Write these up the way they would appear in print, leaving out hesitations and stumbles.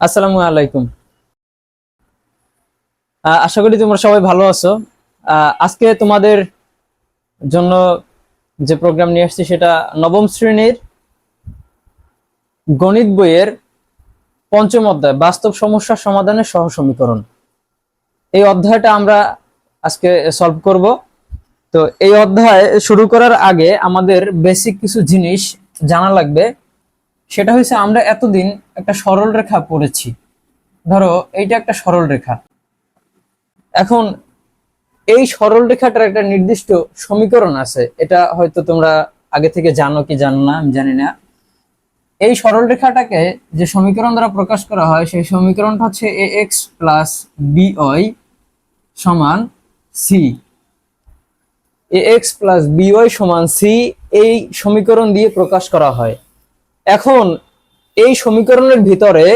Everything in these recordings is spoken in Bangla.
আসসালামু আলাইকুম। আশা করি তোমরা সবাই ভালো আছো। আজকে তোমাদের জন্য যে প্রোগ্রাম নিয়ে আসছি সেটা নবম শ্রেণীর গণিত বইয়ের পঞ্চম অধ্যায় বাস্তব সমস্যা সমাধানের সহ সমীকরণ। এই অধ্যায়টা আমরা আজকে সলভ করব। তো এই অধ্যায় শুরু করার আগে আমাদের বেসিক কিছু জিনিস জানা লাগবে। সেটা হচ্ছে আমরা এতদিন একটা সরল রেখা পড়েছি। ধরো এইটা একটা সরল রেখা। এখন এই সরল রেখাটার একটা নির্দিষ্ট সমীকরণ আছে, এটা হয়তো তোমরা আগে থেকে জানো কি জানো না আমি জানি না। এই সরল রেখাটাকে যে সমীকরণ দ্বারা প্রকাশ করা হয় সেই সমীকরণটা হচ্ছে এ এক্স প্লাস বিওয়াই সমান C. A X plus B Y সমান সি, এই সমীকরণ দিয়ে প্রকাশ করা হয়। এখন এই সমীকরণের ভিতরে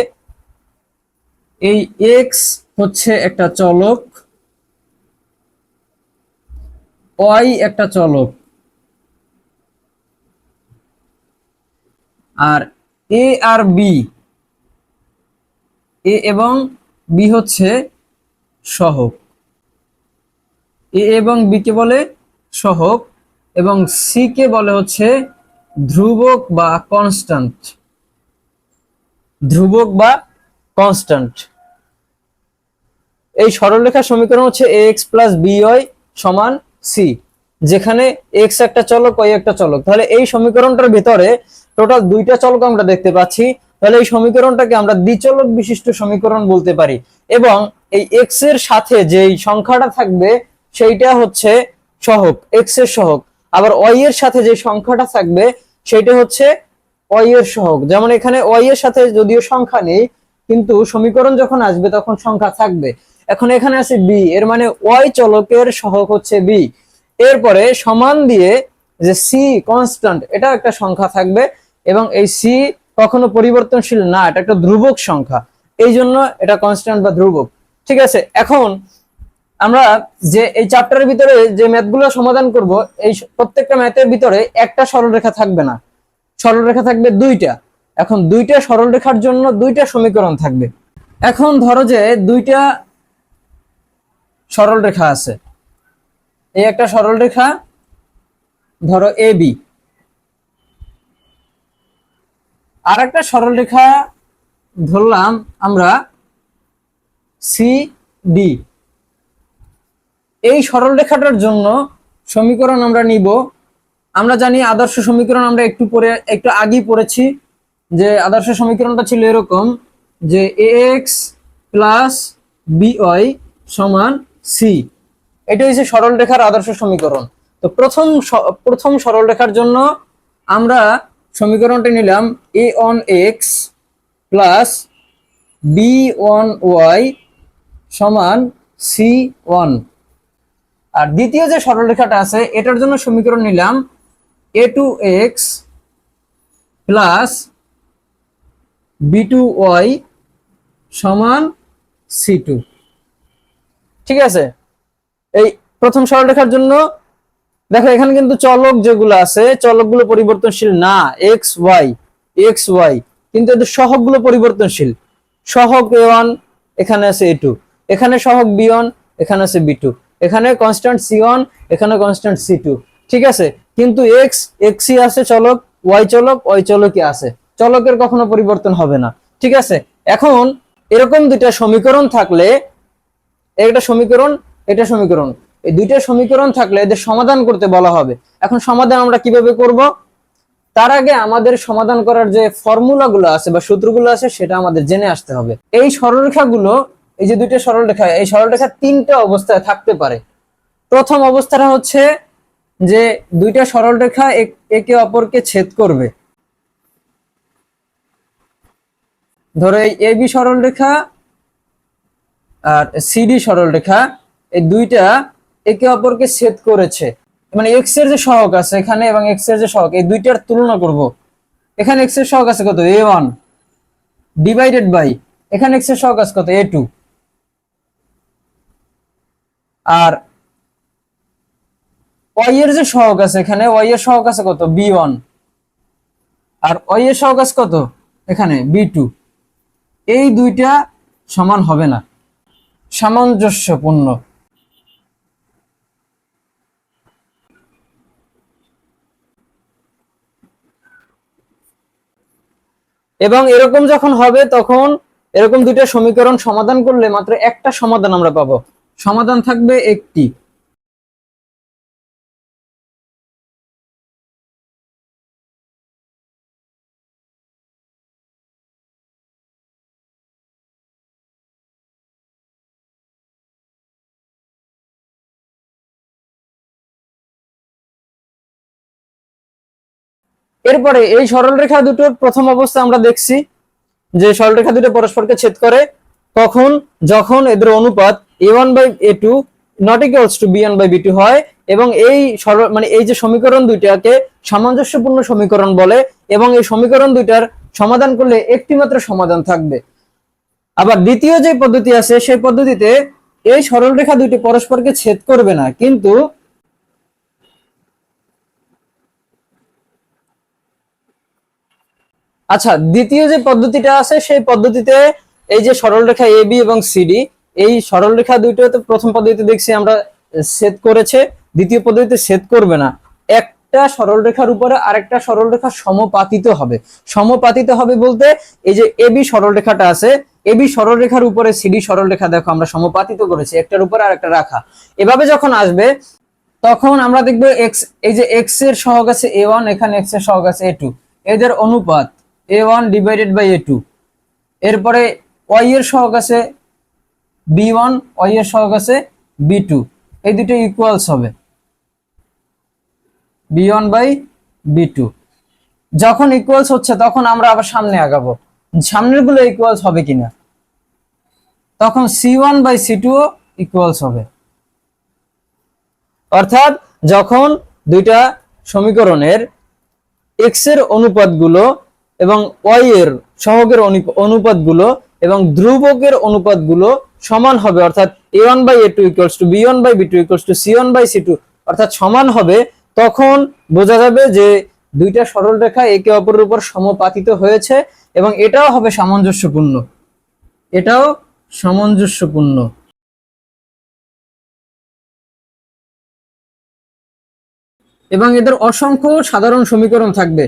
এই এক্স হচ্ছে একটা চলক, ওয়াই একটা চলক, আর এ আর বি, এ এবং বি হচ্ছে সহগ। এ এবং বি কে বলে সহগ এবং সি কে বলে হচ্ছে ধ্রুবক বা কনস্ট্যান্ট। ধ্রুবক বা কনস্ট্যান্ট। এই সরলরেখার সমীকরণ হচ্ছে A X plus B Y সমান সি, যেখানে এক্স একটা চলক ওয়াই একটা চলক। তাহলে এই সমীকরণটার ভিতরে টোটাল দুইটা চলক আমরা দেখতে পাচ্ছি। তাহলে এই সমীকরণটাকে আমরা দ্বিচলক বিশিষ্ট সমীকরণ বলতে পারি। এবং এই এক্স এর সাথে যেই সংখ্যাটা থাকবে সেইটা হচ্ছে সহগ, এক্স এর সহগ। আবার ওয়াই এর সাথে যে সংখ্যাটা থাকবে সেটা হচ্ছে ওয়াই এর সহগ। যেমন এখানে ওয়াই এর সাথে যদিও সংখ্যা নেই, কিন্তু সমীকরণ যখন আসবে তখন সংখ্যা থাকবে। এখন এখানে আছে বি, এর মানে ওয়াই চলকের সহগ হচ্ছে বি। এরপরে সমান দিয়ে যে সি কনস্ট্যান্ট, এটা একটা সংখ্যা থাকবে এবং এই সি কখনো পরিবর্তনশীল না, এটা একটা ধ্রুবক সংখ্যা, এই জন্য এটা কনস্ট্যান্ট বা ধ্রুবক। ঠিক আছে, এখন আমরা যে এই চ্যাপ্টারের ভিতরে যে ম্যাথগুলো সমাধান করব, এই প্রত্যেকটা ম্যাথের ভিতরে একটা সরলরেখা থাকবে না, সরলরেখা থাকবে দুইটা। এখন দুইটা সরলরেখার জন্য দুইটা সমীকরণ থাকবে। এখন ধরো যে দুইটা সরলরেখা আছে, এই একটা সরলরেখা ধরো এ বি, আর একটা সরলরেখা ধরলাম আমরা সি ডি। এই সরলরেখাটার জন্য সমীকরণ আমরা নিব, আমরা জানি আদর্শ সমীকরণ আমরা একটু আগেই পড়েছি যে আদর্শ সমীকরণটা ছিল এরকম যে এ এক্স প্লাস বিওয়াই সমান সি। এটা হচ্ছে সরলরেখার আদর্শ সমীকরণ। তো প্রথম সরলরেখার জন্য আমরা সমীকরণটা নিলাম A one x plus B one y সমান সি ওয়ান। আর দ্বিতীয় যে সরলরেখাটা আছে এটার জন্য সমীকরণ নিলাম A two x plus B two y সমান সি টু। ঠিক আছে, এই প্রথম সরলরেখার জন্য দেখো এখানে কিন্তু চলক যেগুলো আছে চলকগুলো পরিবর্তনশীল না, এক্স ওয়াই, এক্স ওয়াই, কিন্তু এদের সহগগুলো পরিবর্তনশীল। সহগ এ ওয়ান, এখানে আছে এ টু, এখানে সহগ বি ওয়ান, এখানে আছে বি টু, এখানে কনস্ট্যান্ট সি ওয়ান, এখানে কনস্ট্যান্ট সি টু। ঠিক আছে, কিন্তু এক্স এক্সই আছে চলক, ওয়াই চলক, ওয়াই চলকই আছে, চলকের কখনো পরিবর্তন হবে না। ঠিক আছে, এখন এরকম দুইটা সমীকরণ থাকলে, একটা সমীকরণ এটা সমীকরণ, এই দুইটা সমীকরণ থাকলে এদের সমাধান করতে বলা হবে। এখন সমাধান আমরা কিভাবে করব, তার আগে আমাদের সমাধান করার যে ফর্মুলাগুলো আছে বা সূত্রগুলো আছে সেটা আমাদের জেনে আসতে হবে। এই সরলরেখাগুলো, এই যে দুইটা সরলরেখা, এই সরলরেখা তিনটা অবস্থায় থাকতে পারে। প্রথম অবস্থাটা হচ্ছে যে দুইটা সরলরেখা একে অপরকে ছেদ করবে। ধরো এই এবি সরলরেখা আর সিডি সরলরেখা, এই দুইটা একে অপরকে ছেদ করেছে, মানে এক্স এর যে সহগ আছে এখানে এবং এক্স এর যে সহগ, এই দুইটার তুলনা করব। এখানে এক্স এর সহগ আছে কত, এ ওয়ান ডিভাইডেড বাই এখানে এক্স এর সহগ আছে কত, এ টু। আর ওয়াই এর যে সহগ আছে এখানে, ওয়াই এর সহগ আছে কত, বি ওয়ান। আর ওয়াই এর সহগ আছে কত, এখানে বি টু। এই দুইটা সমান হবে না, সামঞ্জস্যপূর্ণ। এবং এরকম যখন হবে তখন এরকম দুইটা সমীকরণ সমাধান করলে মাত্র একটা সমাধান আমরা পাবো, সমাধান থাকবে একটি। এরপরে এই সরলরেখা দুটোর প্রথম অবস্থা আমরা দেখছি যে সরলরেখা দুটো পরস্পরকে ছেদ করে কখন, যখন এদের অনুপাত a1/a2 not equals to b1/b2 হয়, এবং এই মানে এই যে সমীকরণ দুইটাকে সামঞ্জস্যপূর্ণ সমীকরণ বলে, এবং এই সমীকরণ দুইটার সমাধান করলে একটি মাত্র সমাধান থাকবে। আবার দ্বিতীয় যে পদ্ধতি আছে সেই পদ্ধতিতে এই সরলরেখা দুইটি পরস্পরকে ছেদ করবে না, কিন্তু আচ্ছা, দ্বিতীয় যে পদ্ধতিটা আছে সেই পদ্ধতিতে এই যে সরলরেখা এ বি এবং সিডি, এই সরলরেখা দুইটা তো প্রথম পদ্ধতিতে দেখছি আমরা ছেদ করেছে, দ্বিতীয় পদ্ধতিতে ছেদ করবে না। একটা সরলরেখার উপরে আরেকটা সরলরেখা সমাপতিত হবে। সমাপতিত হবে বলতে এই যে এ বি সরলরেখাটা আছে, এ বি সরলরেখার উপরে সিডি সরলরেখা দেখো আমরা সমাপতিত করেছি, একটার উপরে আরেকটা রাখা। এভাবে যখন আসবে তখন আমরা দেখবো এক্স, এই যে এক্স এর সহগ আছে a1, এখানে এক্স এর সহগ আছে a2, এদের অনুপাত a1 ডিভাইডেড বাই a2। এরপরে y এর সহগ আছে b1, y এর সহগ আছে b2, এই দুটো ইকুয়ালস হবে b1/b2। যখন ইকুয়ালস হচ্ছে তখন আমরা আবার সামনে আগাবো, সামনের গুলো ইকুয়ালস হবে কিনা, তখন c1/c2 ও ইকুয়ালস হবে। অর্থাৎ যখন দুইটা সমীকরণের এক্স এর অনুপাতগুলো এবং ওয়াই এর সহগের অনুপাতগুলো এবং ধ্রুবকের অনুপাতগুলো সমান হবে, অর্থাৎ a1/a2 equals to b1/b2 equals to c1/c2, অর্থাৎ সমান হবে, তখন বোঝা যাবে যে দুইটা সরলরেখা একে অপরের উপর সমাপতিত হয়েছে, এবং এটাও হবে সামঞ্জস্যপূর্ণ, এটাও সামঞ্জস্যপূর্ণ। এবং এদের অসংখ্য সাধারণ সমীকরণ থাকবে।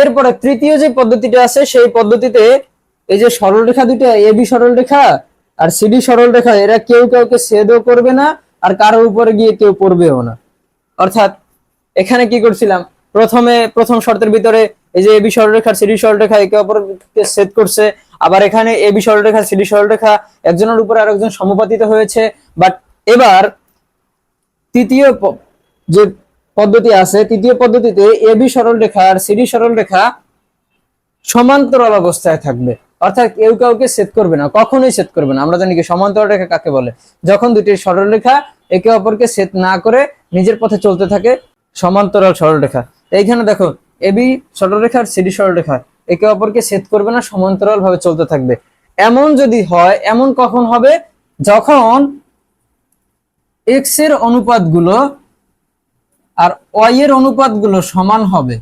এরপরে তৃতীয় যে পদ্ধতিটা আছে সেই পদ্ধতিতে এই যে সরলরেখা দুটো এ বি সরলরেখা আর সিডি সরলরেখা, এরা কেউ কাউকে ছেদও করবে না আর কারোর উপরে গিয়ে কেউ পড়বেও না। অর্থাৎ এখানে কি করছিলাম, প্রথম শর্তের ভিতরে এই যে এবি সরলরেখা সিডি সরলরেখা একে অপরকে ছেদ করছে, আবার এখানে এবি সরলরেখা সিডি সরলরেখা একজনের উপর আরেকজন সমাপতিত হয়েছে। বাট এবার তৃতীয় যে পদ্ধতি আছে, তৃতীয় পদ্ধতিতে এবি সরলরেখা আর সিডি সরলরেখা সমান্তরাল অবস্থায় থাকবে, অর্থাৎ কেউ কাউকে ছেদ করবে না, কখনোই ছেদ করবে না। আমরা জানি কি সমান্তরাল রেখা কাকে বলে, যখন দুটি সরলরেখা একে অপরকে ছেদ না করে নিজের পথে চলতে থাকে, সমান্তরাল সরলরেখা। এইখানে দেখো এবি সরলরেখা আর সিডি সরলরেখা একে অপরকে ছেদ করবে না, সমান্তরাল ভাবে চলতে থাকবে। এমন যদি হয়, এমন কখন হবে, যখন এক্স এর অনুপাতগুলো আর ওয়াই এর অনুপাতগুলো সমান হবে,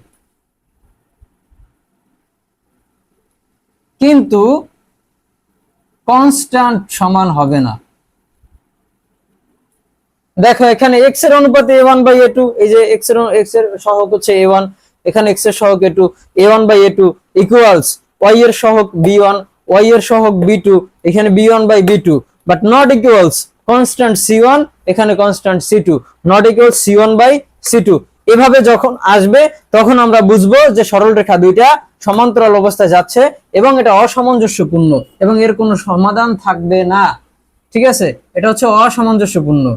কিন্তু কনস্ট্যান্ট সমান হবে না। দেখো এখানে এক্স এর অনুপাত a1/a2, এই যে এক্স এর সহগ হচ্ছে a1, এখানে এক্স এর সহগ a2, a1/a2 ইকুয়ালস ওয়াই এর সহগ b1, ওয়াই এর সহগ b2, এখানে b1/b2, but not equals constant c1, এখানে constant c2, not equals c1/c2। এভাবে যখন আসবে তখন আমরা বুঝবো যে সরলরেখা দুইটা সমান্তরাল অবস্থায় যাচ্ছে এবং এটা অসামঞ্জস্যপূর্ণ এবং এর কোনো সমাধান থাকবে না। ঠিক আছে, এটা হচ্ছে অসামঞ্জস্যপূর্ণ।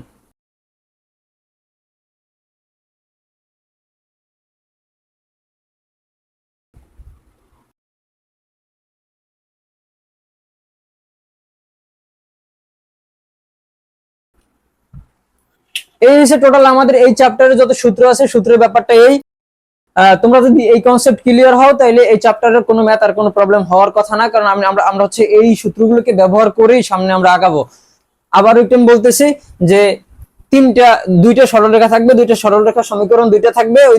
এই হচ্ছে টোটাল আমাদের এই চ্যাপ্টারে যত সূত্র আছে, সূত্রের ব্যাপারটা এই। তোমরা যদি এই কনসেপ্ট ক্লিয়ার হও তাহলে এই চ্যাপ্টারের কোনো ম্যাথ আর কোনো প্রবলেম হওয়ার কথা না, কারণ আমরা হচ্ছে এই সূত্রগুলোকে ব্যবহার করেই সামনে আমরা আগাবো। আবার একটু বলতেছি যে দুইটা সরলরেখা থাকবে, দুইটা সরলরেখার সমীকরণ দুইটা থাকবে, ওই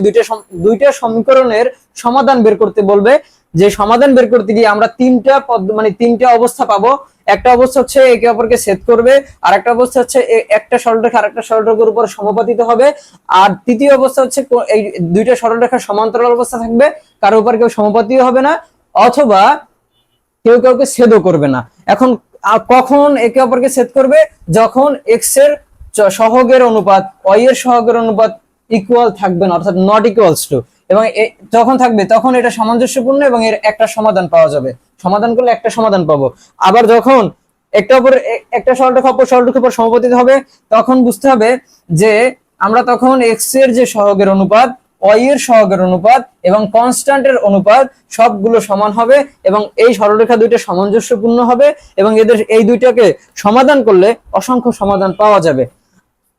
দুইটা সমীকরণের সমাধান বের করতে বলবে। যে সমাধান বের করতে গিয়ে আমরা তিনটা অবস্থা পাবো। একটা অবস্থা হচ্ছে একে অপরকে ছেদ করবে, আর একটা অবস্থা হচ্ছে একটা সরলরেখা আরেকটা সরলরেখার উপর সমাপতিত হবে, আর তৃতীয় অবস্থা হচ্ছে এই দুইটা সরলরেখার সমান্তরাল অবস্থা থাকবে, কারো উপর কেউ সমাপতিত হবে না, অথবা কেউ কাউকে ছেদও করবে না। এখন কখন একে অপরকে ছেদ করবে? যখন এক্স এর সহগের অনুপাত ওয়াই এর সহগের অনুপাত ইকুয়াল থাকবে না, অর্থাৎ নট ইকুয়ালস টু, এবং যখন থাকবে তখন এটা সামঞ্জস্যপূর্ণ এবং এর একটা সমাধান পাওয়া যাবে। সমাধান করলে একটা সমাধান পাবো। আবার যখন একটা সরলরেখা অপর সরলরেখার উপর সমাপতিত হবে, তখন বুঝতে হবে যে আমরা তখন এক্স এর যে সহগের অনুপাত, ওয়াই এর সহগের অনুপাত এবং কনস্ট্যান্টের অনুপাত সবগুলো সমান হবে, এবং এই সরলরেখা দুইটা সামঞ্জস্যপূর্ণ হবে, এবং এই দুইটাকে সমাধান করলে অসংখ্য সমাধান পাওয়া যাবে।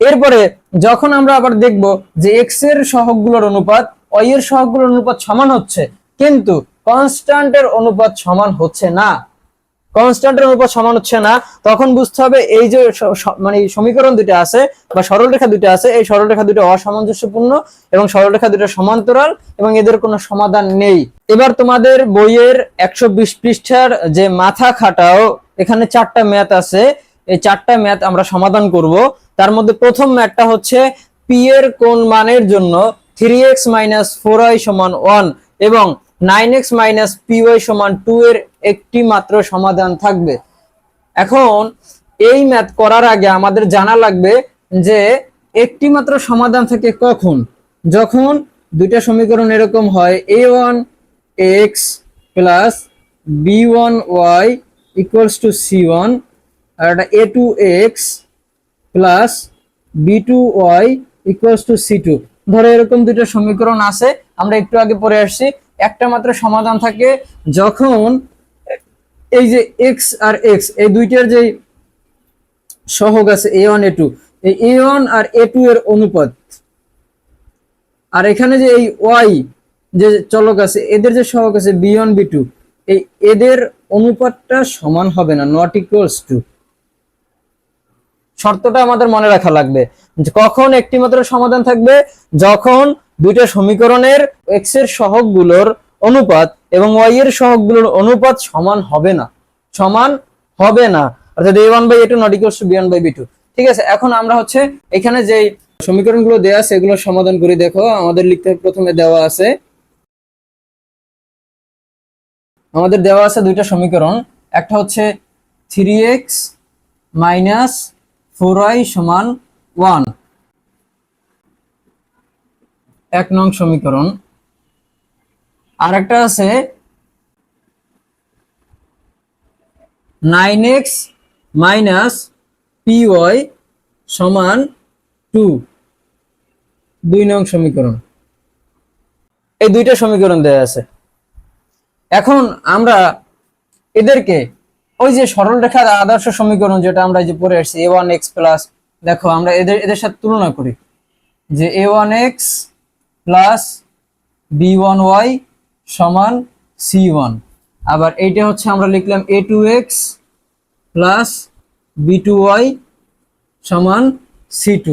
এরপরে যখন আমরা আবার দেখব যে এক্স এর সহগগুলোর অনুপাত ওয়াই এর সহগগুলোর অনুপাত সমান হচ্ছে, কিন্তু কনস্ট্যান্টের অনুপাত সমান হচ্ছে না, তখন বুঝতে হবে এই যে সমীকরণ দুটো আছে বা সরলরেখা দুটো আছে, এই সরলরেখা দুটো অসামঞ্জস্যপূর্ণ এবং সরলরেখা দুটো সমান্তরাল এবং এদের কোনো সমাধান নেই। এবার তোমাদের বইয়ের 120 পৃষ্ঠার যে মাথা খাটাও, এখানে 4টা ম্যাথ আছে। এই 4টা ম্যাথ আমরা সমাধান করব। তার মধ্যে প্রথম ম্যাথটা হচ্ছে পি এর কোন মানের জন্য 3x - 4y = 1 এবং 9x - py = 2 এর একটি মাত্র সমাধান থাকবে। এখন এই ম্যাথ করার আগে আমাদের জানা লাগবে যে একটি মাত্র সমাধান থাকে কখন? যখন দুইটা সমীকরণ এরকম হয় a1x + b1y = c1, আর একটা a2x + b2y = c2। ধরো এরকম দুইটা সমীকরণ আছে, আমরা একটু আগে পড়ে আসছি। একটা মাত্র সমাধান থাকে যখন এই যে x আর x এই দুইটার যে সহগ আছে a1 a2, এই a1 আর a2 এর অনুপাত, আর এখানে যে এই y যে চলক আছে এদের যে সহগ আছে b1 b2, এই এদের অনুপাতটা সমান হবে না, নট ইকুয়ালস টু। শর্তটা আমাদের মনে রাখা লাগবে যে কখন একটি মাত্র সমাধান থাকবে? যখন দুইটা সমীকরণের x এর সহগগুলোর অনুপাত এবং y এর সহগগুলোর অনুপাত সমান হবে না, অর্থাৎ a1/a2 ≠ b1/b2। ঠিক আছে, এখন আমরা হচ্ছে এখানে যে সমীকরণগুলো দেয়া আছে এগুলো সমাধান করে দেখো। আমাদের লিখতে হবে, প্রথমে আমাদের দেওয়া আছে দুইটা সমীকরণ। একটা হচ্ছে 3x - 4y = 1, 1 নং সমীকরণ। আর একটা আছে 9x - py = 2, 2 নং সমীকরণ। এই দুইটা সমীকরণ দেয়া আছে। এখন আমরা এদেরকে ওই যে সরলরেখার আদর্শ সমীকরণ যেটা আমরা যে পড়ে আসছি a1x প্লাস, দেখো আমরা এদের সাথে তুলনা করি যে a1x প্লাস b1y = c1, আবার এইটা হচ্ছে আমরা লিখলাম a2x প্লাস b2y = c2।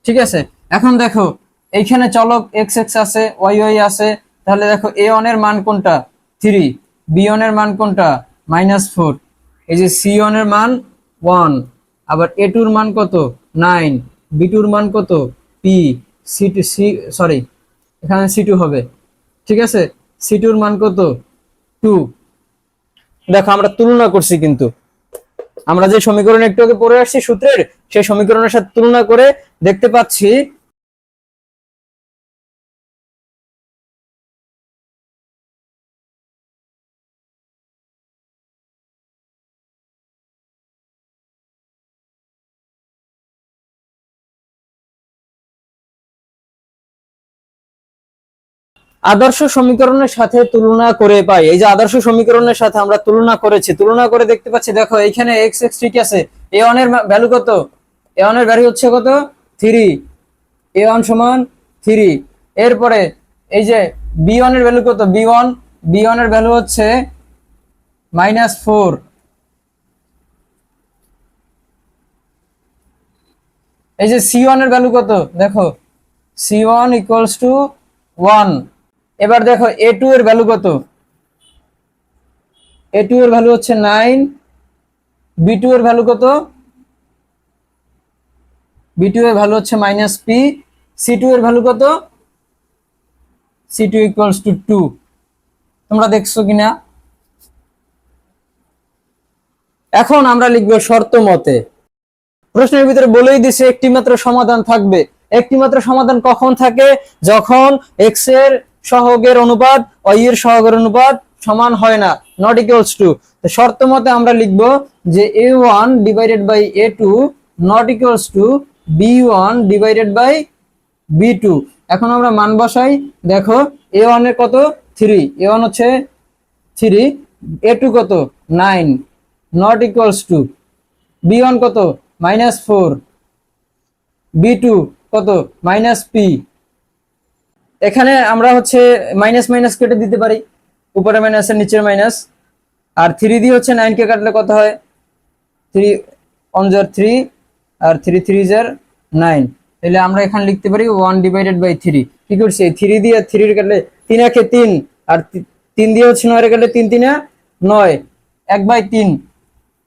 ঠিক আছে, এখন দেখো এইখানে চলক x x আছে, y y আছে, তাহলে দেখো a1 এর মান কোনটা? 3, b1 এর মান কোনটা? -4, এই যে c1 এর মান 1, আবার a2 এর মান কত? 9, b2 এর মান কত? p, c2 সরি এখানে c2 হবে। ঠিক আছে, c2 এর মান কত? 2। দেখো আমরা তুলনা করছি, কিন্তু আমরা যে সমীকরণ একটু আগে পড়ে আসছি সূত্রের, সেই সমীকরণের সাথে তুলনা করে দেখতে পাচ্ছি আদর্শ সমীকরণের সাথে তুলনা করে পাই। এই যে আদর্শ সমীকরণের সাথে আমরা তুলনা করেছি, তুলনা করে দেখতে পাচ্ছি দেখো এখানে x x ঠিক আছে, a1 এর ভ্যালু কত? a1 এর ভ্যালু হচ্ছে কত? 3, a1 = 3। এরপরে এই যে b1 এর ভ্যালু কত, b1 এর ভ্যালু হচ্ছে -4। এই যে c1 এর ভ্যালু কত, দেখো c1 = 1। এবার দেখো a2 এর ভ্যালু কত, a2 এর ভ্যালু হচ্ছে 9। b2 এর ভ্যালু কত, b2 এর ভ্যালু হচ্ছে -p। c2 এর ভ্যালু কত, c2 = 2। তোমরা দেখছো কিনা? এখন আমরা লিখবো শর্ত মতে। প্রশ্নের ভিতরে বলেই দিছে একটি মাত্র সমাধান থাকবে। একটি মাত্র সমাধান কখন থাকে, যখন x এর সহগের অনুপাত y এর সহগের অনুপাত সমান হয় না, নট ইকুয়ালস টু। তো শর্ত মতে আমরা লিখব যে a1 / a2 not equals to b1 / b2। এখন আমরা মান বসাই। দেখো a1 এর কত 3, a1 হচ্ছে 3, a2 কত 9, নট ইকুয়ালস টু b1 কত -4, b2 কত -p। এখানে আমরা হচ্ছে মাইনাস মাইনাস কেটে দিতে পারি, উপরে মাইনাস এর নিচের মাইনাস। আর 3 দিয়ে হচ্ছে 9 কে কাটলে কত হয়, 3 1 * 3 আর 3 3 * 9। তাহলে আমরা এখানে লিখতে পারি 1 / 3। কি করছি, 3 দিয়ে 3 কাটলে 3 একে 3, আর 3 দিয়ে হচ্ছে 9 কাটলে 3 3 9, 1/3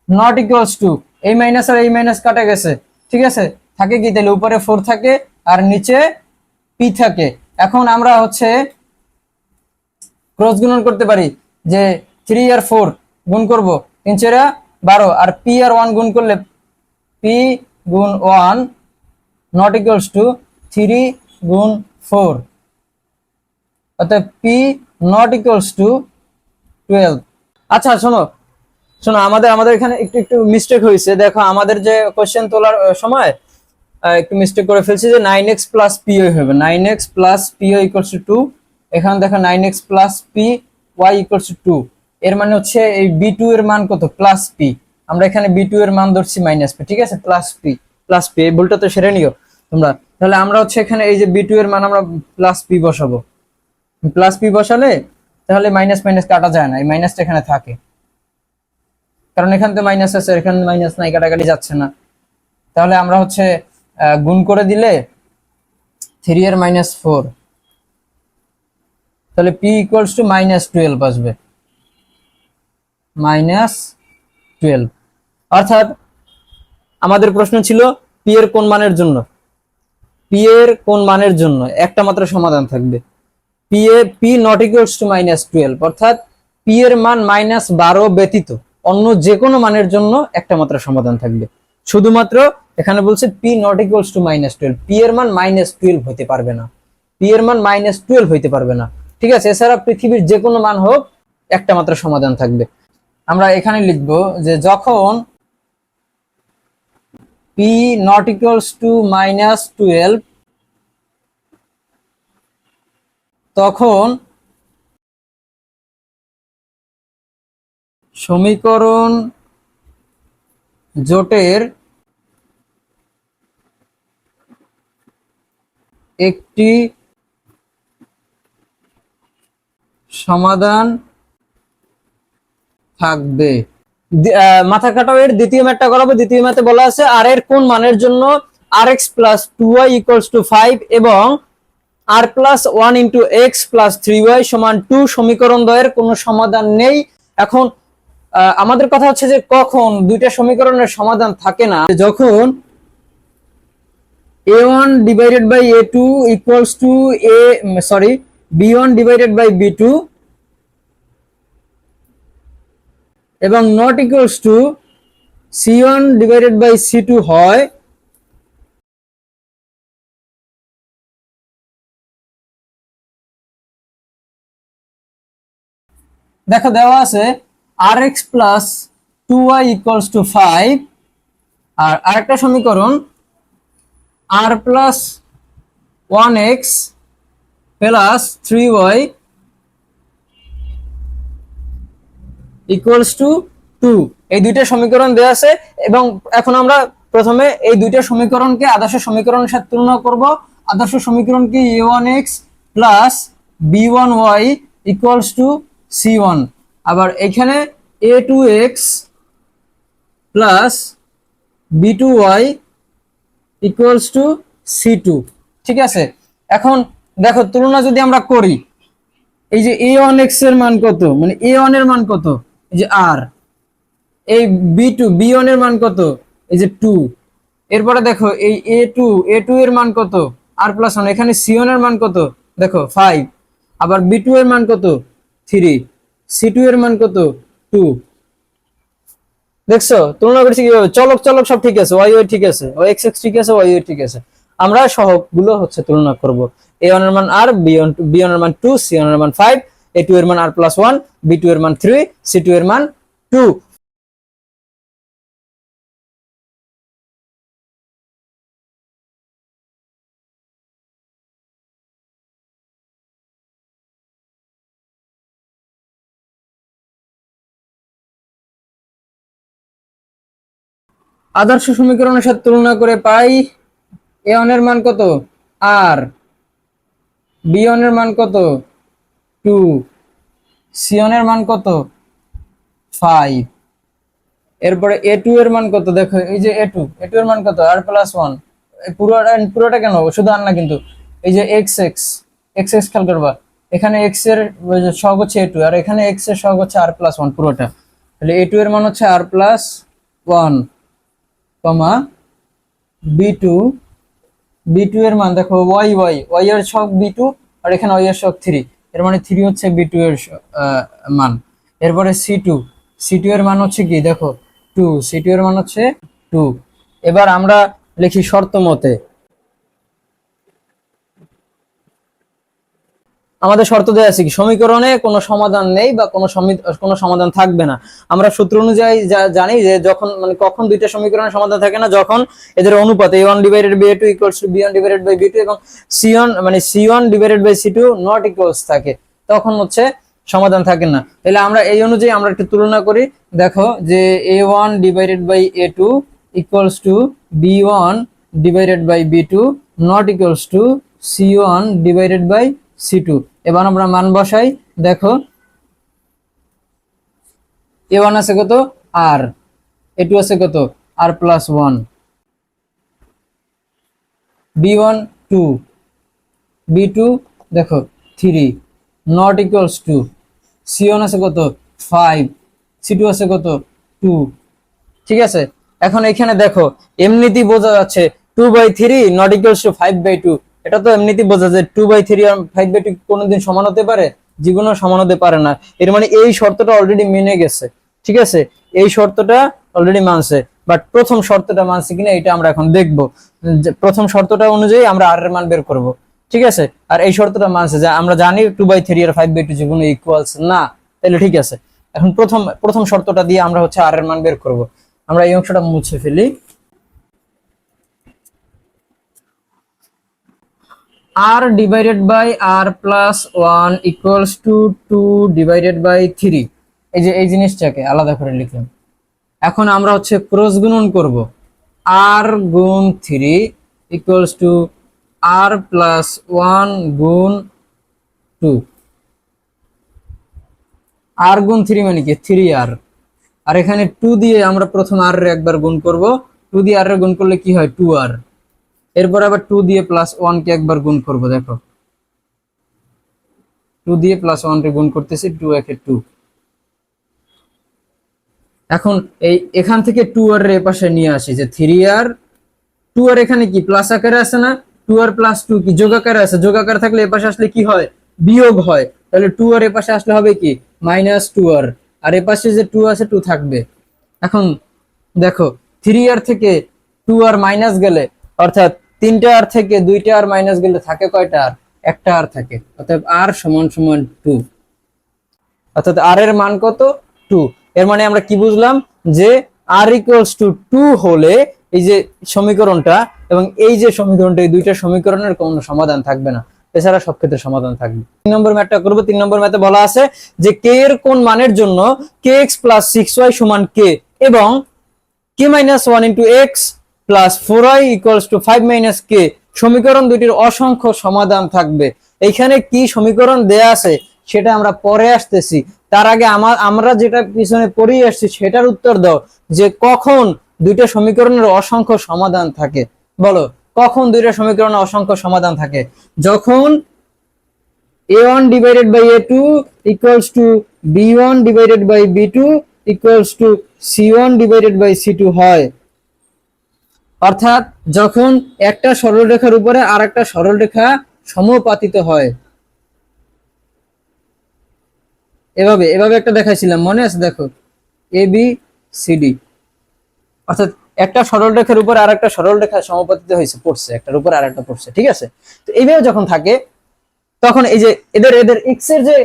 নট ইকুয়ালস টু। এই মাইনাস আর এই মাইনাস কাটা গেছে, ঠিক আছে। থাকে কি, তাহলে উপরে 4 থাকে আর নিচে p থাকে। এখন আমরা হচ্ছে ক্রস গুণন করতে পারি, যে 3 আর 4 গুণ করব, 3 4 12, আর p আর 1 গুণ করলে p গুণ 1 নট ইকুয়ালস টু 3 গুণ 4, অর্থাৎ p নট ইকুয়ালস টু 12। আচ্ছা শোনো শোনো, আমাদের এখানে একটু মিস্টেক হয়েছে। দেখো আমাদের যে কোশ্চেন তোলার সময় একটু মিস্টেক করে ফেলছি, যে 9x + py হবে, 9x + py = 2। এখানে দেখো 9x + py = 2। এর মানে হচ্ছে এই b2 এর মান কত, +p। আমরা এখানে b2 এর মান ধরছি -p, ঠিক আছে, +p। এই ভুলটা তো সেরে নিও তোমরা। তাহলে আমরা হচ্ছে এখানে এই যে b2 এর মান আমরা +p বসাবো। +p বসালে তাহলে মাইনাস মাইনাস কাটা যায় না, এই মাইনাসটা এখানে থাকে, কারণ এখানে তো মাইনাস আছে, এখানে মাইনাস নাই, কাটাকাটি যাচ্ছে না। তাহলে আমরা হচ্ছে গুণ করে দিলে 3 এর -4, তাহলে p = -12 আসবে, -12। অর্থাৎ আমাদের প্রশ্ন ছিল p এর কোন মানের জন্য, p এর কোন মানের জন্য একটা মাত্র সমাধান থাকবে, p নট ইকুয়ালস টু -12, অর্থাৎ p এর মান -12 ব্যতীত অন্য যে কোনো মানের জন্য একটা মাত্র সমাধান থাকবে। শুধুমাত্র এখানে বলছে p not equals to -12, p এর মান -12 হইতে পারবে না, p এর মান -12 হইতে পারবে না, ঠিক আছে। এছাড়া পৃথিবীর যে কোনো মান হোক একটা মাত্র সমাধান থাকবে। আমরা এখানে লিখব যে যখন p নট ইকুয়ালস টু -12, তখন সমীকরণ জোটের একটি সমাধান থাকবে। মাথা কাটাও, এর দ্বিতীয় ম্যাথটা করাবো। দ্বিতীয় ম্যাথে বলা আছে আর এর কোন মানের জন্য rx + 2y = 5 এবং r + 1 * x + 3y = 2 সমীকরণ দ্বয়ের কোনো সমাধান নেই। এখন আমাদের কথা হচ্ছে যে কখন দুইটা সমীকরণের সমাধান থাকে না, যখন a1 / a2 b1 / b2 এবং not equals to c1 / c2 হয়। দেখো দেওয়া আছে rx + 2y = 5, আর আরেকটা সমীকরণ r + 1x + 3y = 2। এই দুইটা সমীকরণ দেওয়া আছে, এবং এখন আমরা প্রথমে এই দুইটা সমীকরণকে আদর্শ সমীকরণের সাথে তুলনা করব। আদর্শ সমীকরণ কি a1x + b1y equals to c1, আবার এখানে a2x plus b2y equals to c2। ঠিক আছে, এখন দেখো তুলনা যদি আমরা করি, এই যে a1x এর মান কত, মানে a1 এর মান কত, এই যে r, এই b1 এর মান কত, এই যে 2, এরপরে দেখো এই a2 এর মান কত, r+1, এখানে c1 এর মান কত দেখো 5, আবার b2 এর মান কত 3, c2 এর মান কত 2। দেখছো তুলনা করছি কিভাবে, চলক চলক সব ঠিক আছে, y ঠিক আছে, x ঠিক আছে, y ঠিক আছে, আমরা সহগ গুলো হচ্ছে তুলনা করব। a1 এর মান r, b1 এর মান 2, c1 এর মান 5, a2 এর মান r+1, b2 এর মান 3, c2 এর মান 2। আদর্শ সমীকরণের সাথে তুলনা করে পাই a1 এর মান কত r, b1 এর মান কত 2, c1 এর মান কত 5, এরপরে a2 এর মান কত দেখো, এই যে a2 এর মান কত r+1, পুরোটা কেন শুধু আর না কিন্তু, এই যে x খেয়াল করবা, এখানে x এর সহগ হচ্ছে a2 আর এখানে x এর সহগ হচ্ছে r+1 পুরোটা, তাহলে a2 এর মান হচ্ছে r+1, b2 এর মান দেখো y এর সহগ b2 আর এখানে y এর সহগ 3, এর মানে 3 হচ্ছে b2 এর মান। এরপরে c2 এর মান হচ্ছে কি দেখো 2, c2 এর মান হচ্ছে 2। এবার আমরা লিখি শর্ত মতে, আমাদের শর্ত দেওয়া আছে কি সমীকরণে কোনো সমাধান নেই বা কোনো সমাধান থাকবে না। আমরা সূত্র অনুযায়ী জানি যে যখন মানে কখন দুইটা সমীকরণের সমাধান থাকে না, যখন এদের অনুপাত a1/b2 = b1/b2 এবং c1/c2 নট ইকুয়ালস থাকে, তখন হচ্ছে সমাধান থাকে না। তাহলে আমরা এই অনুযায়ী আমরা একটু তুলনা করি, দেখো যে a1/a2 = b1/b2 not equals to c1/c2। এবার আমরা মান বসাই, দেখো a1 আছে কত r, a2 আছে কত r+1, b1 2, b2 দেখো 3 নট ইকুয়ালস টু, c1 আছে কত 5, c2 আছে কত 2। ঠিক আছে, এখন এখানে দেখো এমনিতেই বোঝা যাচ্ছে 2/3 নট ইকুয়ালস টু 5/2, এটা তো এমনিতেই বোঝা যায় 2/3 আর 5/2 কোনোদিন সমান হতে পারে, জীবনেও সমান হতে পারে না। এর মানে এই শর্তটা অলরেডি মেনে গেছে। ঠিক আছে, এই শর্তটা অলরেডি মানছে, বাট প্রথম শর্তটা মানছে কিনা এটা আমরা এখন দেখব। প্রথম শর্তটা অনুযায়ী আমরা r এর মান বের করব। ঠিক আছে, আর এই শর্তটা মানছে যে আমরা জানি 2/3 আর 5/2 জীবনে ইকুয়ালস না, তাহলে ঠিক আছে। এখন প্রথম শর্তটা দিয়ে আমরা হচ্ছে r এর মান বের করব। আমরা এই অংশটা মুছে ফেলি। r/r+1 = 2/3, এই যে এই জিনিসটাকে আলাদা করে লিখলাম। এখন আমরা হচ্ছে ক্রস গুণন করব, r গুণ 3 = r+1 গুণ 2, r গুণ 3 মানে কি 3r, আর এখানে 2 দিয়ে আমরা প্রথম r এর একবার গুণ করব, 2 দিয়ে r এর গুণ করলে কি হয় 2r, এরপর আবার 2 দিয়ে +1 কে একবার গুণ করব, দেখো 2 দিয়ে +1 কে গুণ করতেছি, 2 একে 2। এখন এখান থেকে 2r এর পাশে নিয়ে আসি, যে 3r, 2r এখানে কি প্লাস আকারে আছে না, 2r + 2 কি যোগ আকারে আছে, যোগ আকারে থাকলে এ পাশে আসলে কি হয় বিয়োগ হয়, তাহলে 2r এ পাশে আসলে হবে কি -2r, আর এ পাশে যে 2 আছে 2 থাকবে। এখন দেখো 3r থেকে 2r মাইনাস গেলে, অর্থাৎ 3টা r থেকে 2টা r মাইনাস গেলে থাকে কয়টা r, একটা r থাকে, অর্থাৎ r = 2, অর্থাৎ r এর মান কত 2। এর মানে আমরা কি বুঝলাম যে r = 2 হলে এই যে সমীকরণটা এবং এই যে সমীকরণটা, এই দুইটা সমীকরণের কোনো সমাধান থাকবে না, এছাড়া সব ক্ষেত্রে সমাধান থাকবে। 3 নম্বর ম্যাথটা করব। 3 নম্বর ম্যাথে বলা আছে যে k এর কোন মানের জন্য kx + 6y = k এবং k - 1 * x + 4y = 5 - k সমীকরণ দুটির অসংখ্য সমাধান থাকবে। এইখানে কি সমীকরণ দেয়া আছে সেটা আমরা পরে আসতেছি। তার আগে আমরা যেটা পিছনে পড়ে আসছি সেটার উত্তর দাও যে কখন দুইটা সমীকরণের অসংখ্য সমাধান থাকে। বলো, কখন দুইটা সমীকরণের অসংখ্য সমাধান থাকে? যখন a1 divided by a2 equals to b1 divided by b2 equals to c1 divided by c2 হয়। অর্থাৎ যখন একটা সরলরেখার উপরে আরেকটা সরলরেখা সমানুপাতিত হয়। এভাবে এভাবে একটা দেখাইছিলাম, মনে আছে? দেখো, এ বি সি ডি, অর্থাৎ একটা সরলরেখার উপর আরেকটা সরলরেখা সমানুপাতিত হয়েছে, পড়ছে, একটার উপর আরেকটা পড়ছে, ঠিক আছে? তো এইভাবে যখন থাকে তখন এই যে এদের এদের x এর যে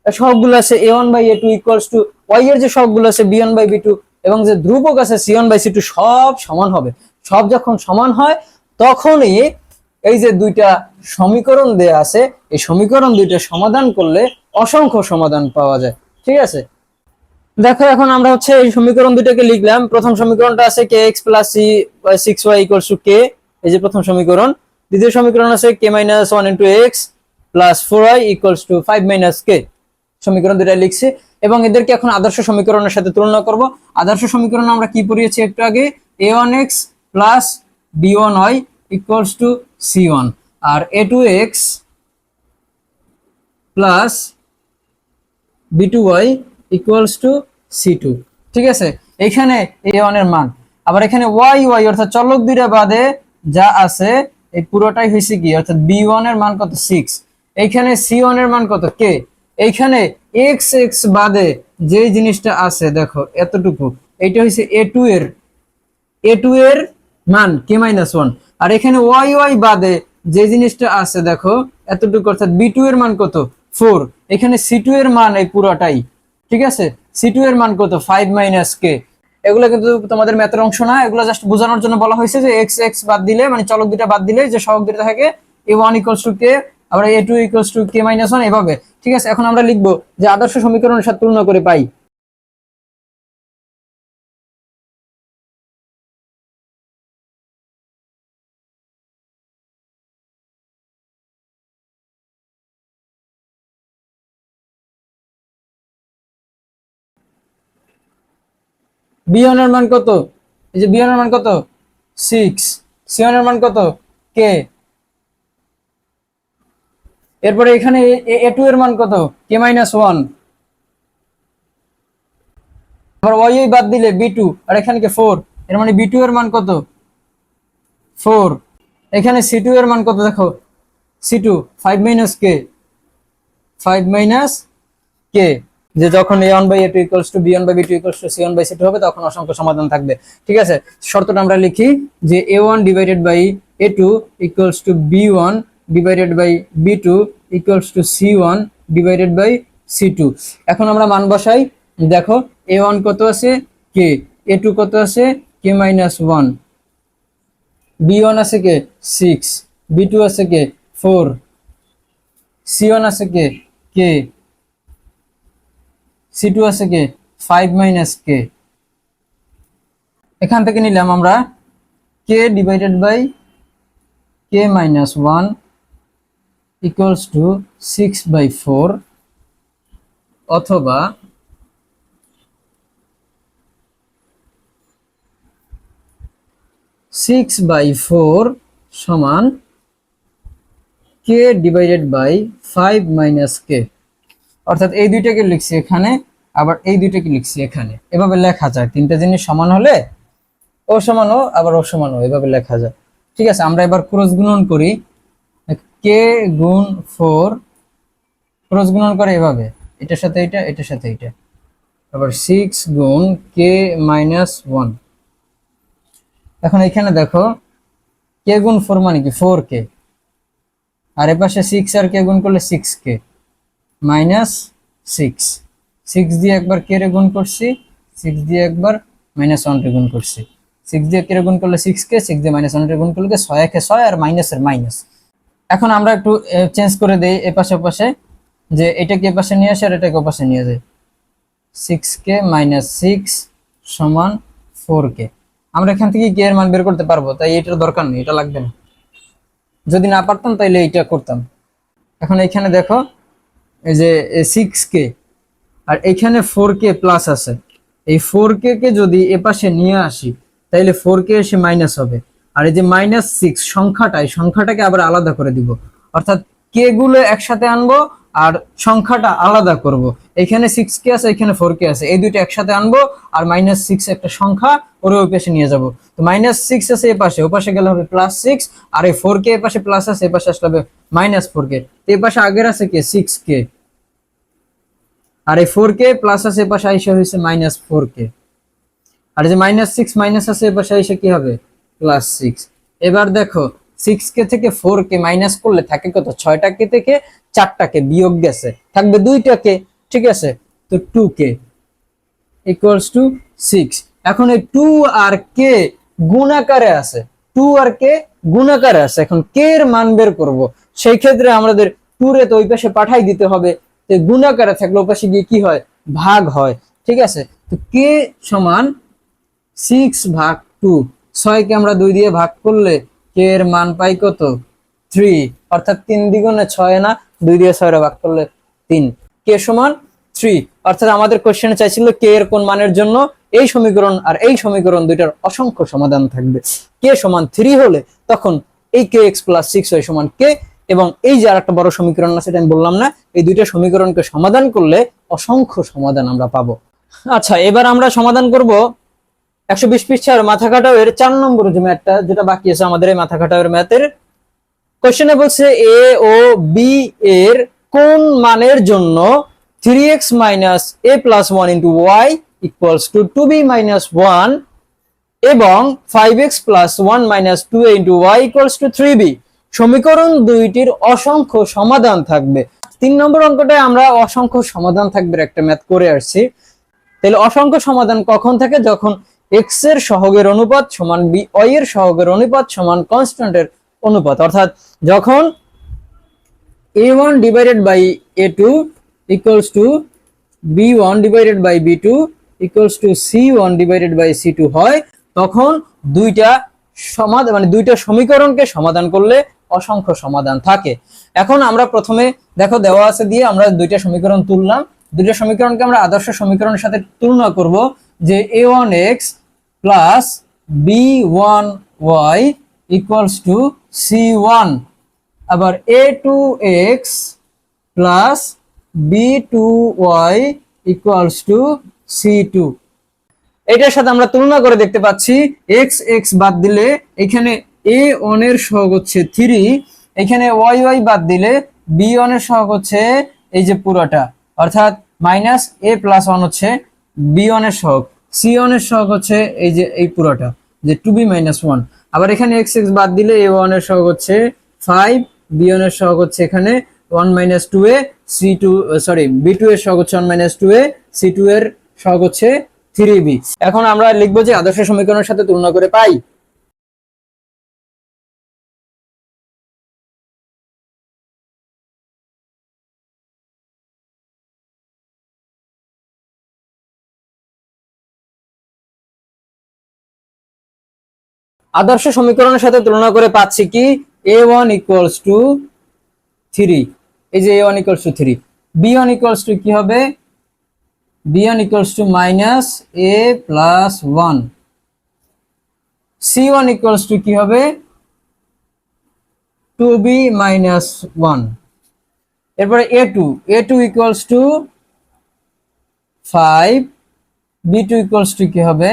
সহগগুলো আছে a1 by a2 equals two y এর যে সহগগুলো আছে b1 বাই b2 এবং যে ধ্রুবক আছে c1 বাই c2 সব সমান হবে। সব যখন সমান হয় তখনই এই যে দুইটা সমীকরণ দেয়া আছে, এই সমীকরণ দুইটা সমাধান করলে অসংখ্য সমাধান পাওয়া যায়, ঠিক আছে? দেখো, এখন আমরা হচ্ছে এই সমীকরণ দুইটাকে লিখলাম। প্রথম সমীকরণটা আছে kx plus c 6y equals to k, এই যে প্রথম সমীকরণ। দ্বিতীয় সমীকরণ আছে k minus 1 into x plus 4y equals to 5 minus k। সমীকরণ দুইটা লিখছি এবং এদেরকে এখন আদর্শ সমীকরণের সাথে তুলনা করব। আদর্শ সমীকরণ আমরা কি পড়িয়েছি একটু আগে? a1x plus b1y equals to c1 আর a2x plus b2y equals to c2, ঠিক আছে? এখানে a1 এর মান, আবার এখানে y অর্থাৎ চলক দুইটা বাদে যা আছে এই পুরোটাই হইছে কি, অর্থাৎ b1 এর মান কত? 6। এইখানে c1 এর মান কত? k। এইখানে x বাদে যে জিনিসটা আছে দেখো এতটুকু, এইটা হইছে a2 এর মান k-1। আর এখানে y বাদে যে জিনিসটা আছে দেখো এতটুকু, অর্থাৎ b2 এর মান কত? 4। এখানে c2 এর মান এই পুরোটাই, ঠিক আছে? c2 এর মান কত? 5 মাইনাস k। এগুলো কিন্তু তোমাদের ম্যাথের অংশ না, এগুলো জাস্ট বোঝানোর জন্য বলা হয়েছে যে x বাদ দিলে, মানে চলক দুটো বাদ দিলে যে সহগ দুটো থাকে a1 ইকুয়ালস টু k, আবার a2 ইকুয়ালস টু k-1 এভাবে, ঠিক আছে? এখন আমরা লিখবো যে আদর্শ সমীকরণের সাথে তুলনা করে পাই b1 এর মান কত? এই যে b1 এর মান কত? 6। c1 এর মান কত? k। এরপরে এখানে a2 এর মান কত? k-1। আবার y বাদ দিলে b2, আর এখানে কি 4, এর মানে b2 এর মান কত? 4। এখানে c2 এর মান কত দেখো? c2 5 minus k, 5 minus k। যে যখন a1 by a2 equals to b1 by b2 equals to c1 by c2 হবে তখন অসংখ্য সমাধান থাকবে, ঠিক আছে? শর্তটা আমরা লিখি যে a1 divided by a2 equals to b1 divided by b2 equals to c1 divided by c2। এখন আমরা মান বসাই। দেখো, a1 কত আছে? k, a2 কত আছে? k-1, b1 আছে কে? 6, b2 আছে কে? 4, c1 আছে কে? k, c2 আছে কে? 5 মাইনাস k। এখান থেকে নিলাম আমরা k divided by k-1 equals to 6/4 অথবা 6/4 সমান k divided by 5 minus k। অর্থাৎ এই দুইটাকে লিখছি এখানে, আবার এই দুইটাকে লিখছি এখানে। এভাবে লেখা যায়, তিনটা জিনিস সমান হলে ও সমান ও আবার ও সমান ও, এভাবে লেখা যায়, ঠিক আছে? আমরা এবার ক্রস গুণন করি। k গুণ 4 ক্রস গুণন করে এভাবে, এটার সাথে এটা, এটার সাথে এটা। আবার 6 গুণ k-1। এখন এখানে দেখো k গুণ 4 মানে কি? 4k, আর এ পাশে 6 আর k গুণ করলে 6k মাইনাস 6। 6 দিয়ে একবার k রে গুণ করছি, 6 দিয়ে একবার -1 রে গুণ করছি। 6 দিয়ে k রে গুণ করলে 6k, 6 দিয়ে -1 রে গুণ করলে 6 একে 6 আর মাইনাসের মাইনাস। এখন আমরা একটু চেঞ্জ করে দেই এ পাশে ও পাশে, যে এটাকে এ পাশে নিয়ে আসে আর এটাকে ও পাশে নিয়ে যায়। 6k - 6 সমান 4k। আমরা এখান থেকে k এর মান বের করতে পারবো, তাই এটার দরকার নেই, এটা লাগবে না। যদি না পারতাম তাইলে এইটা করতাম। এখন এখানে দেখো এই যে 6k আর এখানে 4k প্লাস আছে, এই 4k কে যদি এপাশে নিয়ে আসি তাইলে 4k এসে মাইনাস হবে। আর এই যে -6 সংখ্যাটা, এই সংখ্যাটাকে আবার আলাদা করে দিব, অর্থাৎ কে গুলো একসাথে আনবো আর সংখ্যাটা আলাদা করব। এখানে 6k আছে, এখানে 4k আছে, এই দুইটা একসাথে আনবো আর -6 একটা সংখ্যা ওর ওই পাশে নিয়ে যাব। তো -6 আছে এই পাশে, ওই পাশে গেলে হবে +6, আর এই 4k এই পাশে প্লাস আছে, এই পাশে আসলে হবে -4k। তো এই পাশে আগের আছে কে 6k, আর এই 4k প্লাস আছে এই পাশে আইসা হয়েছে -4k, আর এই যে -6 মাইনাস আছে এই পাশে আইসা কি হবে +6। এবার দেখো 6k থেকে 4k মাইনাস করলে থাকে কত, 6টাকে থেকে 4টাকে বিয়োগ গেছে, থাকবে 2টাকে, ঠিক আছে। তো 2k ইকুয়ালস টু 6। এখন এই 2 আর k গুণাকারে আছে, 2 আর k গুণাকারে আছে, এখন k এর মান বের করব। সেই ক্ষেত্রে আমাদের 2 রে তো ওই পাশে পাঠাই দিতে হবে, তো গুণাকারে থাকলে ওই পাশে গিয়ে কি হয়, ভাগ হয়, ঠিক আছে। তো k সমান 6/2, 6 কে আমরা 2 দিয়ে ভাগ করলে k এর মান পাই কত, 3, অর্থাৎ 3 দ্বিগুণে 6 না, 2 দিয়ে 6 রে ভাগ করলে 3, k সমান 3। অর্থাৎ আমাদের কোশ্চেনে চাইছিল k এর কোন মানের জন্য এই সমীকরণ আর এই সমীকরণ দুইটার অসংখ্য সমাধান থাকবে। k সমান 3 হলে তখন এই kx + 6y সমান k, এবং এই যে আরেকটা বড় সমীকরণ আছে সেটা আমি বললাম না, এই দুইটা সমীকরণকে সমাধান করলে অসংখ্য সমাধান আমরা পাবো। আচ্ছা, এবার আমরা সমাধান করব 120 পৃষ্ঠার মাথা কাটাও এর 4 নম্বর যে ম্যাথটা, যেটা বাকি আছে আমাদের এই মাথা কাটাও এর ম্যাথের। কোশ্চেনে বলছে a ও b এর কোন মানের জন্য 3x - a + 1 * y = 2b - 1 এবং 5x + 1 - 2a * y = 3b সমীকরণ দুইটির অসংখ্য সমাধান থাকবে। 3 নম্বর অঙ্কটায় আমরা অসংখ্য সমাধান থাকবে একটা ম্যাথ করে আসছি। তাহলে অসংখ্য সমাধান কখন থাকে, যখন x এর সহগের অনুপাত সমান y এর সহগের অনুপাত সমান কনস্ট্যান্টের অনুপাত, অর্থাৎ যখন a1 / a2 = b1 / b2 = c1 / c2 হয়, তখন দুইটা সমাধান মানে দুইটা সমীকরণকে সমাধান করলে অসংখ্য সমাধান থাকে। এখন আমরা প্রথমে দেখো দেওয়া আছে দিয়ে আমরা দুইটা সমীকরণ তুললাম, দুইটা সমীকরণকে আমরা আদর্শ সমীকরণের সাথে তুলনা করব, যে a1x + b1y = c1, আবার a2x + b2y = c2। এটার সাথে আমরা তুলনা করে দেখতে পাচ্ছি x x বাদ দিলে এখানে a1 এর সহগ হচ্ছে 3, এখানে y y বাদ দিলে b1 এর সহগ হচ্ছে এই যে পুরোটা, অর্থাৎ -a + 1 হচ্ছে b1 এর সহগ, c1 এর সহগ হচ্ছে এই যে এই পুরোটা, যে 2b - 1। আবার এখানে x x বাদ দিলে a1 এর সহগ হচ্ছে 5, b1 এর সহগ হচ্ছে এখানে 1 - 2a, b2 এর সহগ হচ্ছে 1 - 2a, c2 এর সহগ হচ্ছে 3b। এখন আমরা লিখবো যে আদর্শ সমীকরণের সাথে তুলনা করে পাই আদর্শ সমীকরণের সাথে তুলনা করে পাচ্ছি কি a1 = 3, এই যে a1 = 3, b1 = কি হবে, b1 = -a + 1, c1 = কি হবে 2b - 1। এরপরে a2 = 5, b2 = কি হবে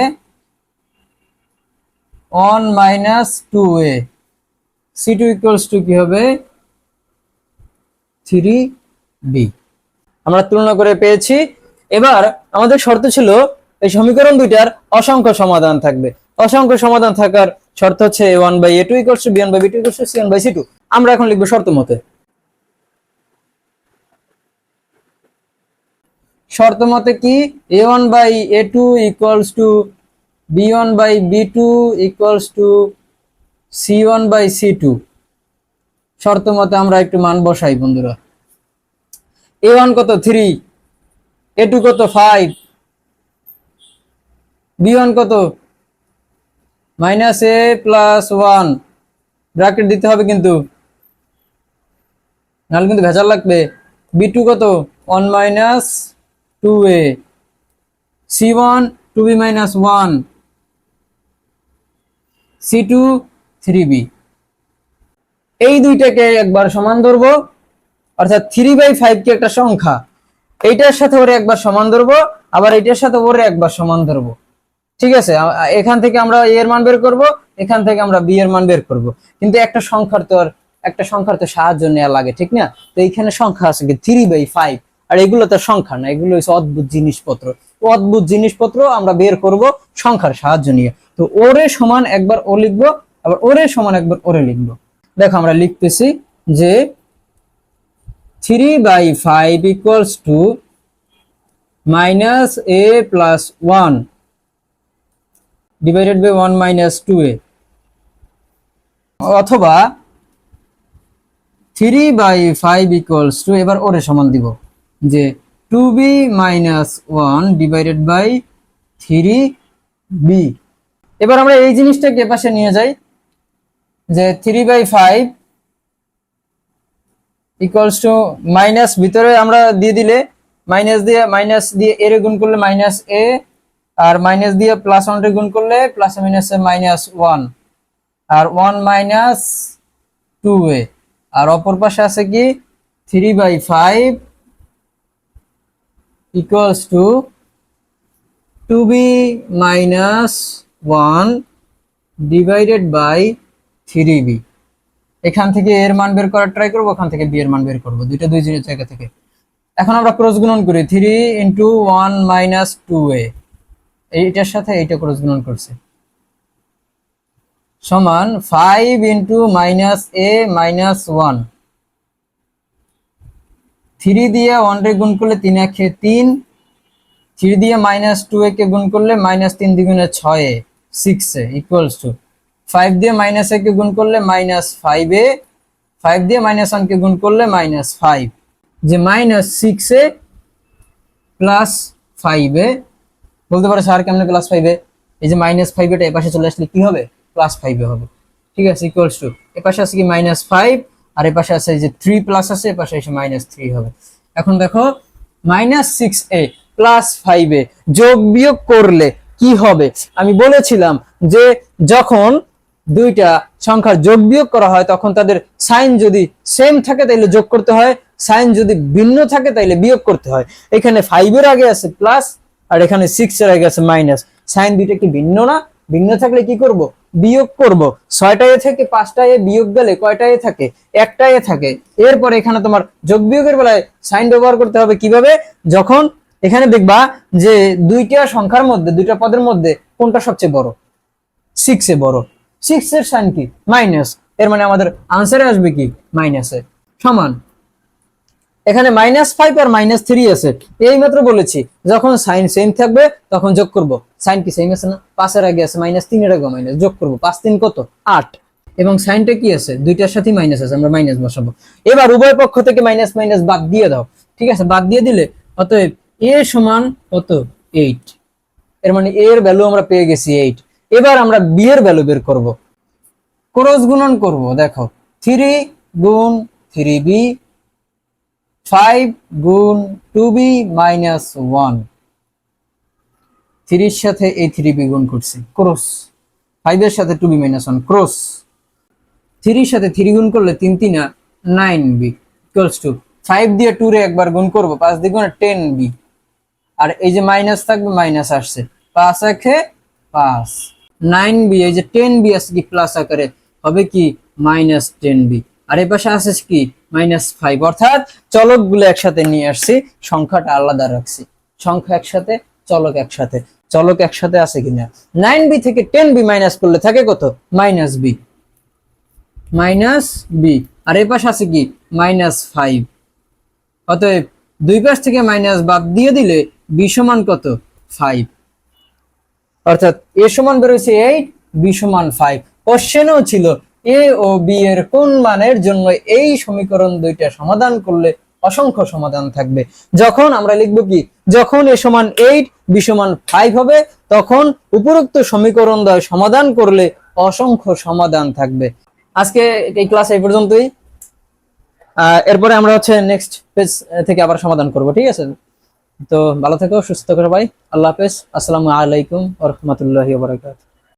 1 - 2a, c2 = কি হবে 3b। আমরা তুলনা করে পেয়েছি। এবার আমাদের শর্ত ছিল এই সমীকরণ দুইটার অসংখ্য সমাধান থাকবে। অসংখ্য সমাধান থাকার শর্ত হচ্ছে a1/a2 = b1/b2 = c1/c2। আমরা এখন লিখব শর্ত মতে। শর্ত মতে কি a1/a2 = b1/b2 = c1/c2। শর্ত মতে আমরা একটু মান বসাই বন্ধুরা। a1 কত 3, a2 কত 5, b1 কত -a + 1, ব্র্যাকেট দিতে হবে কিন্তু, নাহলে কিন্তু ভেজাল লাগবে। বি টু কত 1 minus 2a, c1 2b minus 1, c2 3b। এই দুইটাকে একবার সমান ধরবো, অর্থাৎ 3/5 কি একটা সংখ্যা, এইটার সাথে ওরে একবার সমান ধরবো, আবার এইটার সাথে ওরে একবার সমান ধরবো। ঠিক আছে, এখান থেকে আমরা a এর মান বের করব, এখান থেকে আমরা b এর মান বের করব। কিন্তু একটা সংখ্যার তো সাহায্য নেওয়া লাগে, ঠিক না? তো এইখানে সংখ্যা আছে কি 3/5, আর এগুলো তো সংখ্যা না, এগুলো হচ্ছে অদ্ভুত জিনিসপত্র। অদ্ভুত জিনিসপত্র আমরা বের করব সংখ্যার সাহায্য নিয়ে। তো ওরে সমান একবার ও লিখবো, আবার ওরে সমান একবার ওরে লিখবো। দেখো আমরা লিখতেছি যে 3/5 equals to minus a plus 1 divided by 1 minus 2a, অথবা 3/5 ইকুয়ালস টু, এবার ওরে সমান দিব যে 2b minus 1 divided by 3b। এবার আমরা এই জিনিসটাকে পাশে নিয়ে যাই যে 3/5 ইকুয়ালস টু মাইনাস, ভিতরে আমরা দিয়ে দিলে মাইনাস দিয়ে এর গুণ করলে মাইনাস a, আর মাইনাস দিয়ে প্লাস 1 রে গুণ করলে প্লাস মাইনাস মাইনাস 1, আর 1 মাইনাস 2a, আর অপর পাশে আছে কি 3/5 equals to 2b minus 1 divided by 3b। এখান থেকে এর মান বের করার ট্রাই করবো, ওখান থেকে বি এর মান বের করবো, দুইটা দুই জিনিস জায়গা থেকে। এখন আমরা ক্রস গুণন করি, 3 ইন্টু 1 মাইনাস 2a, এইটার সাথে এইটা ক্রস গুণন করছে, সমান 5 ইন্টু মাইনাস a মাইনাস 1, 3 দিয়ে 1 রে গুণ করলে 3 একে 3, 3 দিয়ে মাইনাস 2a কে গুণ করলে minus 3 দ্বিগুণে 6a 6a equals to 5 দিয়ে মাইনাস a কে গুণ করলে মাইনাস 5a, 5 দিয়ে মাইনাস 1 কে গুণ করলে মাইনাস 5, যে মাইনাস 6a প্লাস 5a। বলতে পারো স্যার কেমনে প্লাস 5a? এই যে মাইনাস 5 এটা এপাশে চলে আসলে কি হবে? প্লাস 5a হবে। ঠিক আছে, ইকুয়ালস টু এপাশে আছে কি মাইনাস 5, আর এপাশে আছে যে 3 প্লাস আছে, এপাশে এসে মাইনাস 3 হবে। এখন দেখো মাইনাস 6a প্লাস 5a যোগ বিয়োগ করলে কি হবে? আমি বলেছিলাম যে যখন দুইটা সংখ্যার যোগ বিয়োগ করা হয় তখন তাদের সাইন যদি সেম থাকে তাহলে যোগ করতে হয়, সাইন যদি ভিন্ন থাকে তাহলে বিয়োগ করতে হয়। এখানে 5 এর আগে আছে প্লাস, আর এখানে 6 এর আগে আছে মাইনাস, সাইন দুইটা কি ভিন্ন না? ভিন্ন থাকলে কি করব? বিয়োগ করব। 6টা এ থেকে 5টা এ বিয়োগ গেলে কয়টা এ থাকে? একটা এ থাকে। এরপর এখানে তোমার যোগ বিয়োগের বেলায় সাইন ব্যবহার করতে হবে কিভাবে? যখন এখানে দেখবা যে দুইটা সংখ্যার মধ্যে, দুইটা পদের মধ্যে কোনটা সবচেয়ে বড়? 6 এ বড়। 6 এর সাইন কি? মাইনাস। এর মানে আমাদের আনসারে আসবে কি? মাইনাসে। সমান এখানে -5 আর -3 আছে, এই মাত্র বলেছি যখন সাইন সেম থাকবে তখন যোগ করব। সাইন কি সেম আছে না? 5 এর আগে আছে -3, এর আগে মাইনাস, যোগ করব। 5 3 কত? 8। এবং সাইনটা কি আছে? দুইটার সাথে মাইনাস আছে, আমরা মাইনাস বসাবো। এবার উভয় পক্ষ থেকে মাইনাস মাইনাস বাদ দিয়ে দাও। ঠিক আছে, বাদ দিয়ে দিলে অতএব a সমান কত? 8। এর মানে a এর ভ্যালু আমরা পেয়ে গেছি 8। এবার আমরা b এর ভ্যালু বের করব। ক্রস গুণন করব। দেখো 3 গুণ 3b, 5 গুণ 2b মাইনাস 1, 3 এর সাথে এই 3b গুণ করছি, ক্রস। 5 এর সাথে 2b মাইনাস 1 ক্রস। 3 এর সাথে 3 গুণ করলে 3 3 9b ইকুয়ালস টু 5 দিয়ে 2 রে একবার গুণ করব, 5 দ্বিগুণে 10b, আর এই যে মাইনাস থাকবে, মাইনাস আসছে, 5 একে 5, 9b, এই যে 10b আছে কি প্লাস আকারে, হবে কি -10b, আর এই পাশে আছে কি -5। অর্থাৎ চলক গুলো একসাথে নিয়ে আসছি, সংখ্যাটা আলাদা রাখছি। সংখ্যা একসাথে, চলক একসাথে। চলক একসাথে আছে কিনা? 9b থেকে 10b মাইনাস করলে থাকে কত? -b, -b, আর এই পাশে আছে কি -5। অতএব দুই পাশ থেকে মাইনাস বাদ দিয়ে দিলে b সমান কত? 5। অর্থাৎ a সমান বেরোচ্ছে 8, b সমান 5। কোশ্চেনও ছিল a ও b এর কোন মানের জন্য এই সমীকরণ দুইটা সমাধান করলে অসংখ্য সমাধান থাকবে। যখন আমরা লিখব কি, যখন a সমান 8, b সমান 5 হবে, তখন উপরোক্ত সমীকরণ দ্বয় সমাধান করলে অসংখ্য সমাধান থাকবে। আজকে এই ক্লাস এই পর্যন্তই। এরপরে আমরা হচ্ছে নেক্সট পেজ থেকে আবার সমাধান করব, ঠিক আছে? তো ভালো থেকো, সুস্থ থেকো সবাই। আল্লাহ হাফেজ। আসসালামু আলাইকুম ওয়া রাহমাতুল্লাহি ওয়া বারাকাতুহু।